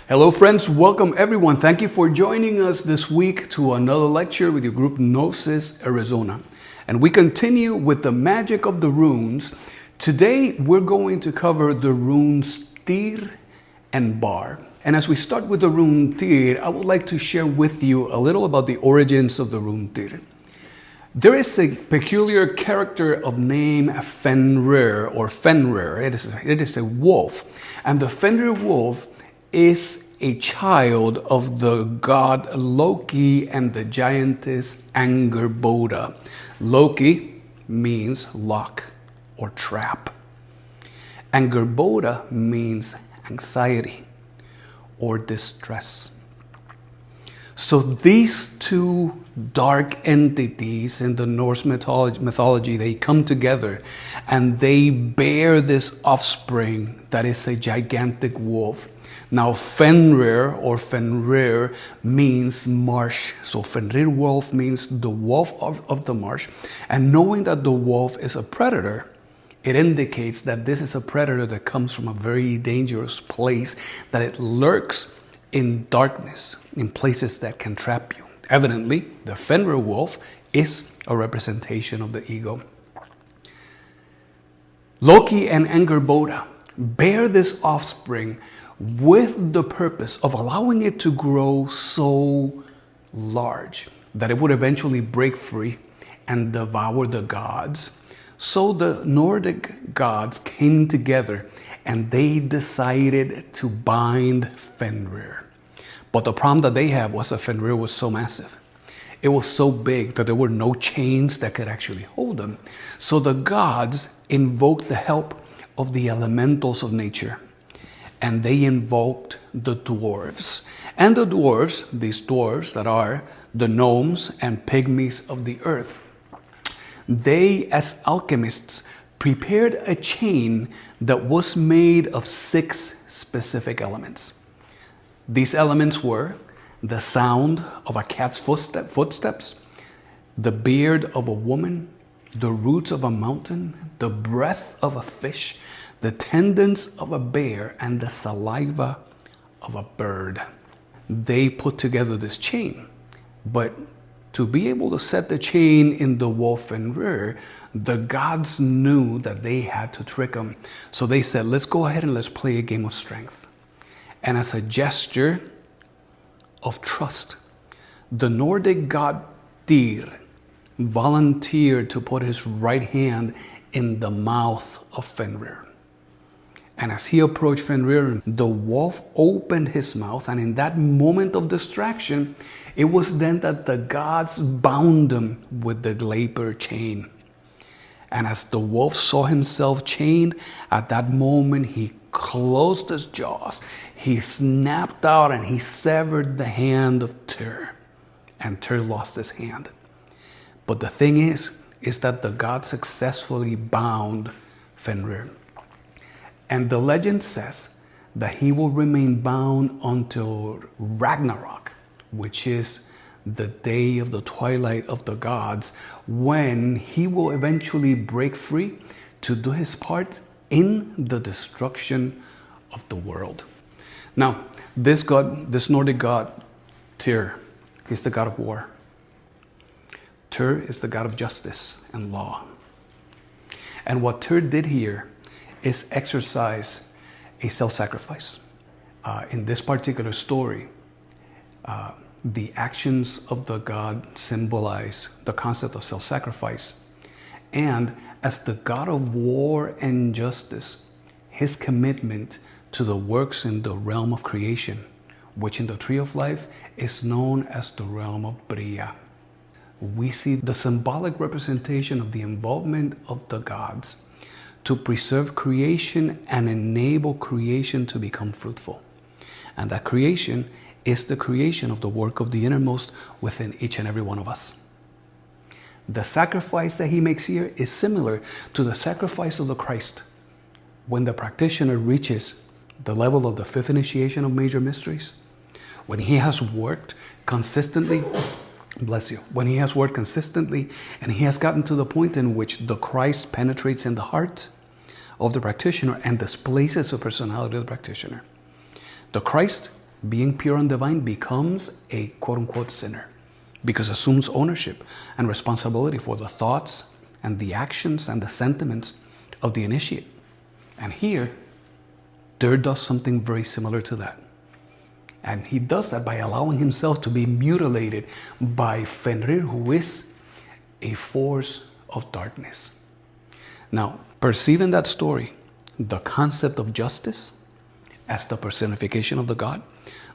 Hello friends, welcome everyone. Thank you for joining us this week to another lecture with your group Gnosis Arizona. And we continue with the magic of the runes. Today we're going to cover the runes TYR and Bar. And as we start with the rune TYR, I would like to share with you a little about the origins of the rune TYR. There is a peculiar character of name Fenrir or Fenrir. It is a wolf. And the Fenrir wolf is a child of the god Loki and the giantess Angerboda. Loki means lock or trap. Angerboda means anxiety or distress. So these two dark entities in the Norse mythology, they come together and they bear this offspring that is a gigantic wolf. Now Fenrir or Fenrir means marsh. So Fenrir wolf means the wolf of the marsh. And knowing that the wolf is a predator, it indicates that this is a predator that comes from a very dangerous place, that it lurks in darkness, in places that can trap you. Evidently, the Fenrir wolf is a representation of the ego. Loki and Angerboda bear this offspring with the purpose of allowing it to grow so large that it would eventually break free and devour the gods. So the Nordic gods came together and they decided to bind Fenrir. But the problem that they had was that Fenrir was so massive. It was so big that there were no chains that could actually hold them. So the gods invoked the help of the elementals of nature. And they invoked the dwarves. And the dwarves, these dwarves that are the gnomes and pygmies of the earth, they, as alchemists, prepared a chain that was made of 6 specific elements. These elements were the sound of a cat's footsteps, the beard of a woman, the roots of a mountain, the breath of a fish, the tendons of a bear, and the saliva of a bird. They put together this chain, but to be able to set the chain in the wolf Fenrir, the gods knew that they had to trick him. So they said, let's go ahead and let's play a game of strength. And as a gesture of trust, the Nordic god TYR volunteered to put his right hand in the mouth of Fenrir. And as he approached Fenrir, the wolf opened his mouth, and in that moment of distraction, it was then that the gods bound him with the Glaber chain. And as the wolf saw himself chained, at that moment he closed his jaws, he snapped out, and he severed the hand of TYR. And TYR lost his hand. But the thing is that the gods successfully bound Fenrir. And the legend says that he will remain bound until Ragnarok, which is the day of the twilight of the gods, when he will eventually break free to do his part in the destruction of the world. Now, this Nordic god, TYR, is the god of war. TYR is the god of justice and law. And what TYR did here is exercise a self-sacrifice. In this particular story, the actions of the god symbolize the concept of self-sacrifice. And as the god of war and justice, his commitment to the works in the realm of creation, which in the Tree of Life is known as the realm of Bria. We see the symbolic representation of the involvement of the gods to preserve creation and enable creation to become fruitful. And that creation is the creation of the work of the innermost within each and every one of us. The sacrifice that he makes here is similar to the sacrifice of the Christ. When the practitioner reaches the level of the 5th initiation of major mysteries, when he has worked consistently, when he has worked consistently and he has gotten to the point in which the Christ penetrates in the heart of the practitioner and displaces the personality of the practitioner, the Christ being pure and divine, becomes a quote-unquote sinner because assumes ownership and responsibility for the thoughts and the actions and the sentiments of the initiate. And here, TYR does something very similar to that. And he does that by allowing himself to be mutilated by Fenrir, who is a force of darkness. Now, perceive in that story the concept of justice as the personification of the God,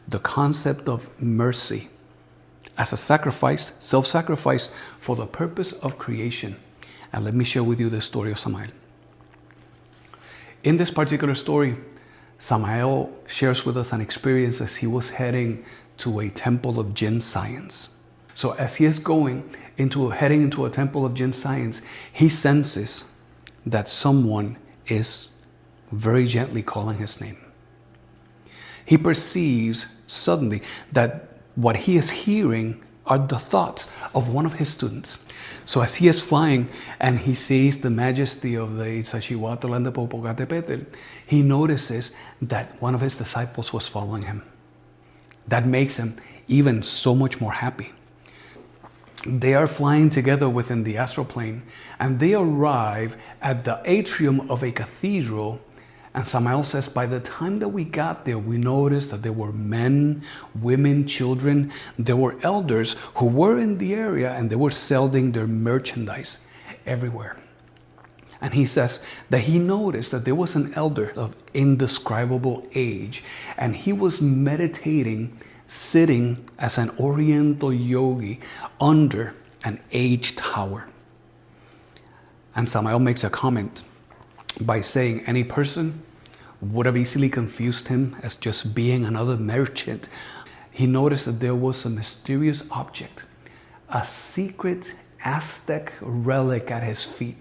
the concept of mercy as a sacrifice, self-sacrifice for the purpose of creation. And let me share with you the story of Samael. In this particular story, Samael shares with us an experience as he was heading to a temple of Jinn science. So as he is heading into a temple of Jinn science, he senses that someone is very gently calling his name. He perceives suddenly that what he is hearing are the thoughts of one of his students. So as he is flying and he sees the majesty of the Itzachihuatl and the Popocatépetl, he notices that one of his disciples was following him. That makes him even so much more happy. They are flying together within the astral plane, and they arrive at the atrium of a cathedral. And Samael says, by the time that we got there, we noticed that there were men, women, children. There were elders who were in the area, and they were selling their merchandise everywhere. And he says that he noticed that there was an elder of indescribable age, and he was meditating, sitting as an Oriental yogi under an aged tower. And Samael makes a comment by saying any person would have easily confused him as just being another merchant. He noticed that there was a mysterious object, a secret Aztec relic at his feet.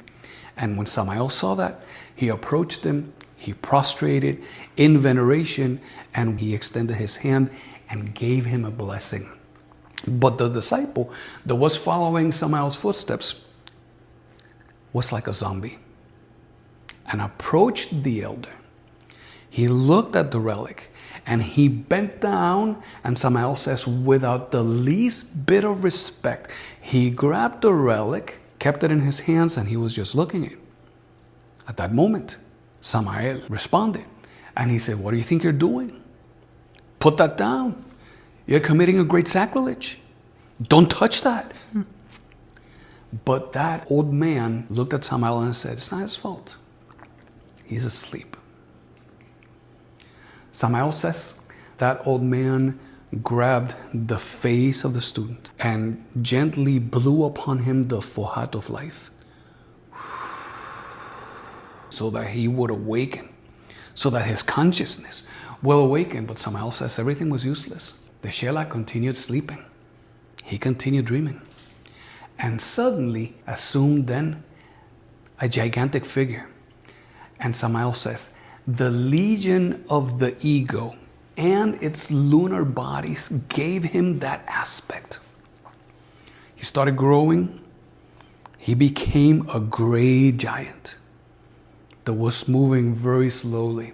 And when Samael saw that, he approached him, he prostrated in veneration, and he extended his hand and gave him a blessing. But the disciple that was following Samael's footsteps was like a zombie and approached the elder. He looked at the relic and he bent down, and Samael says, without the least bit of respect, he grabbed the relic, kept it in his hands, and he was just looking at it. At that moment, Samael responded and he said, what do you think you're doing? Put that down. You're committing a great sacrilege. Don't touch that. But that old man looked at Samael and said, it's not his fault. He's asleep. Samael says that old man grabbed the face of the student and gently blew upon him the fohat of life so that he would awaken, so that his consciousness will awaken. But Samael says everything was useless. The Shela continued sleeping. He continued dreaming, and suddenly assumed then a gigantic figure. And Samael says, the legion of the ego and its lunar bodies gave him that aspect. He started growing. He became a gray giant that was moving very slowly.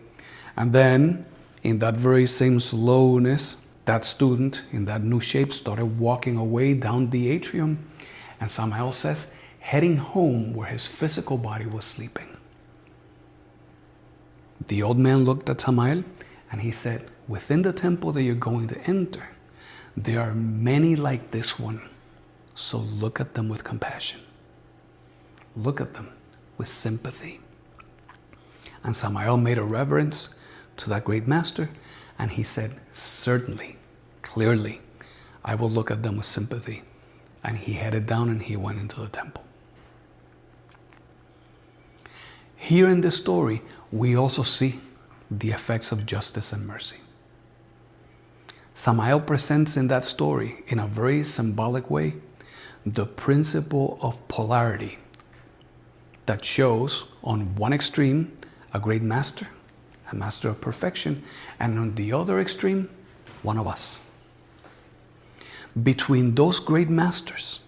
And then, in that very same slowness, that student in that new shape started walking away down the atrium. And Samael says, heading home where his physical body was sleeping. The old man looked at Samael and he said, within the temple that you're going to enter, there are many like this one. So look at them with compassion. Look at them with sympathy. And Samael made a reverence to that great master, and he said, certainly, clearly, I will look at them with sympathy. And he headed down and he went into the temple. Here in this story, we also see the effects of justice and mercy. Samael presents in that story, in a very symbolic way, the principle of polarity that shows on one extreme a great master, a master of perfection, and on the other extreme, one of us. Between those great masters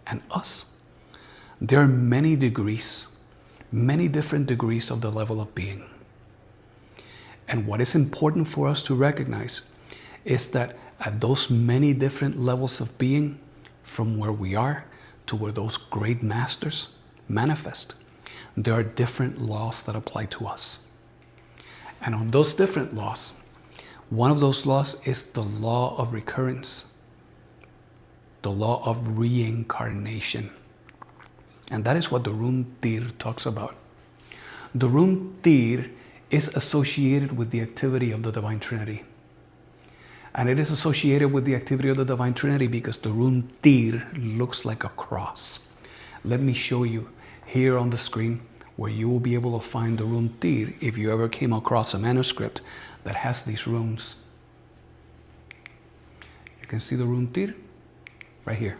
and us, there are many degrees, many different degrees of the level of being. And what is important for us to recognize is that at those many different levels of being, from where we are to where those great masters manifest, there are different laws that apply to us. And on those different laws, one of those laws is the law of recurrence, the law of reincarnation. And that is what the Rune TYR talks about. The Rune TYR is associated with the activity of the Divine Trinity. And it is associated with the activity of the Divine Trinity because the Rune TYR looks like a cross. Let me show you here on the screen where you will be able to find the Rune TYR if you ever came across a manuscript that has these runes. You can see the Rune TYR right here.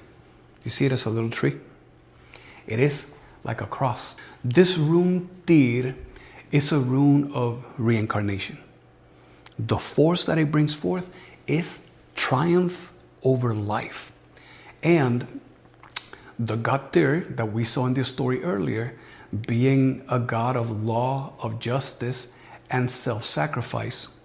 You see it as a little tree? It is like a cross. This Rune TYR is a rune of reincarnation. The force that it brings forth is triumph over life. And the god TYR that we saw in this story earlier, being a god of law, of justice, and self-sacrifice,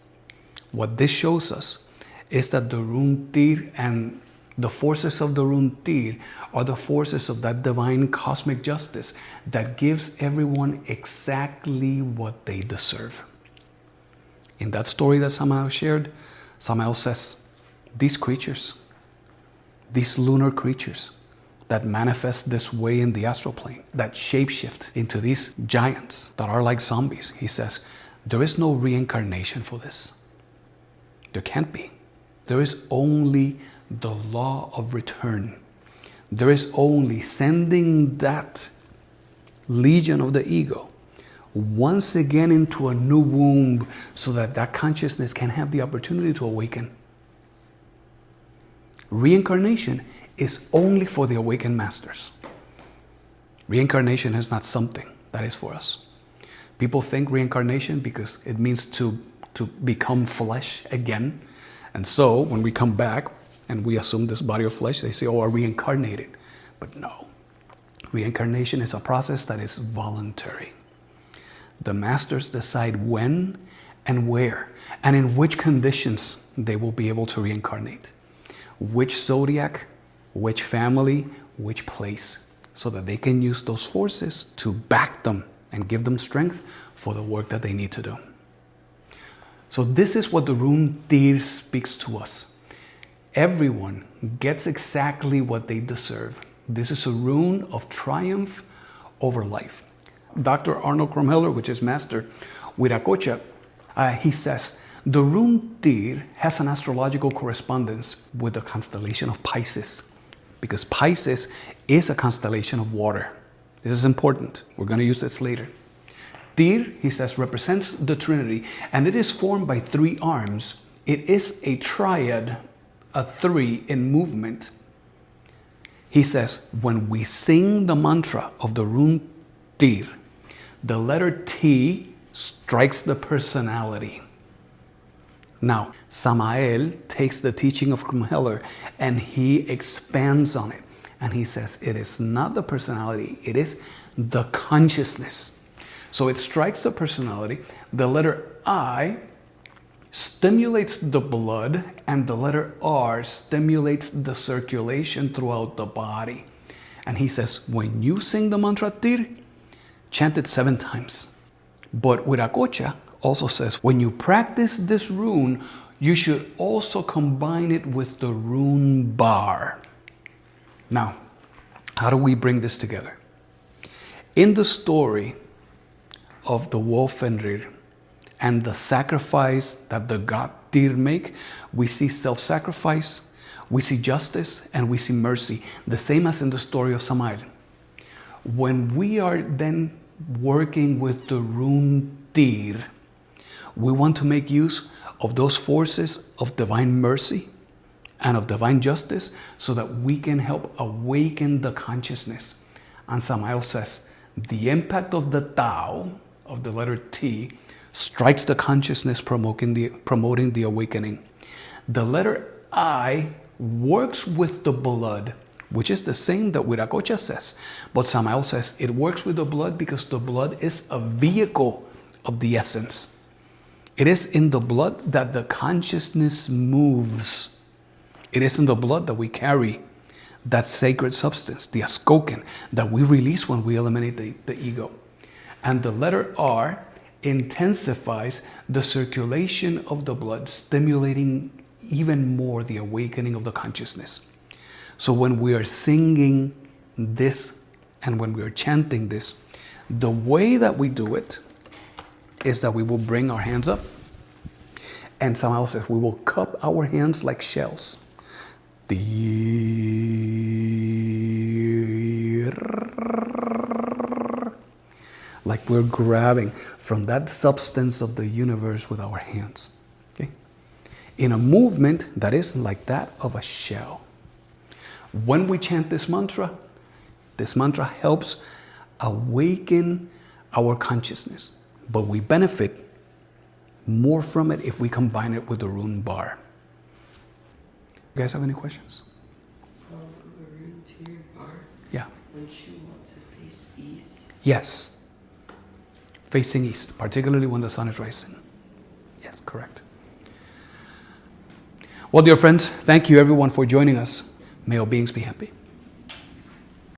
what this shows us is that the Rune TYR and the forces of the Rune TYR are the forces of that divine cosmic justice that gives everyone exactly what they deserve. In that story that Samael shared, Samael says, these creatures, these lunar creatures that manifest this way in the astral plane, that shapeshift into these giants that are like zombies, he says, there is no reincarnation for this. There can't be. There is only the law of return. There is only sending that legion of the ego once again into a new womb so that that consciousness can have the opportunity to awaken. Reincarnation is only for the awakened masters. Reincarnation is not something that is for us. People think reincarnation because it means to become flesh again. And so when we come back and we assume this body of flesh, they say, oh, are reincarnated. But no. Reincarnation is a process that is voluntary. The masters decide when and where and in which conditions they will be able to reincarnate. Which zodiac, which family, which place, so that they can use those forces to back them and give them strength for the work that they need to do. So this is what the Rune TYR speaks to us. Everyone gets exactly what they deserve. This is a rune of triumph over life. Dr. Arnold Krumheller, which is Master Wiracocha, he says, the Rune TYR has an astrological correspondence with the constellation of Pisces, because Pisces is a constellation of water. This is important. We're going to use this later. TYR, he says, represents the Trinity, and it is formed by 3 arms. It is a triad, a 3 in movement. He says, when we sing the mantra of the Rune TYR, the letter T strikes the personality. Now, Samael takes the teaching of Krumheller and he expands on it. And he says, it is not the personality, it is the consciousness. So it strikes the personality. The letter I stimulates the blood, and the letter R stimulates the circulation throughout the body. And he says, when you sing the mantra TYR, chant it 7 times. But Wiracocha also says, when you practice this rune, you should also combine it with the rune bar. Now, how do we bring this together? In the story of the wolf Fenrir and the sacrifice that the god TYR make, we see self-sacrifice, we see justice, and we see mercy, the same as in the story of Samael. When we are then working with the Rune TYR, we want to make use of those forces of divine mercy and of divine justice so that we can help awaken the consciousness. And Samael says, the impact of the Tao, of the letter T, strikes the consciousness, promoting the awakening. The letter I works with the blood, which is the same that Wiracocha says. But Samael says it works with the blood because the blood is a vehicle of the essence. It is in the blood that the consciousness moves. It is in the blood that we carry that sacred substance, the Askoken, that we release when we eliminate the ego. And the letter R intensifies the circulation of the blood, stimulating even more the awakening of the consciousness. So when we are singing this and when we are chanting this, the way that we do it is that we will bring our hands up, and Samael says we will cup our hands like shells. Like we're grabbing from that substance of the universe with our hands. Okay? In a movement that is like that of a shell. When we chant this mantra helps awaken our consciousness. But we benefit more from it if we combine it with the rune bar. You guys have any questions? The rune TYR. Yeah. When she wants to face east. Yes. Facing east, particularly when the sun is rising. Yes, correct. Well, dear friends, thank you everyone for joining us. May all beings be happy.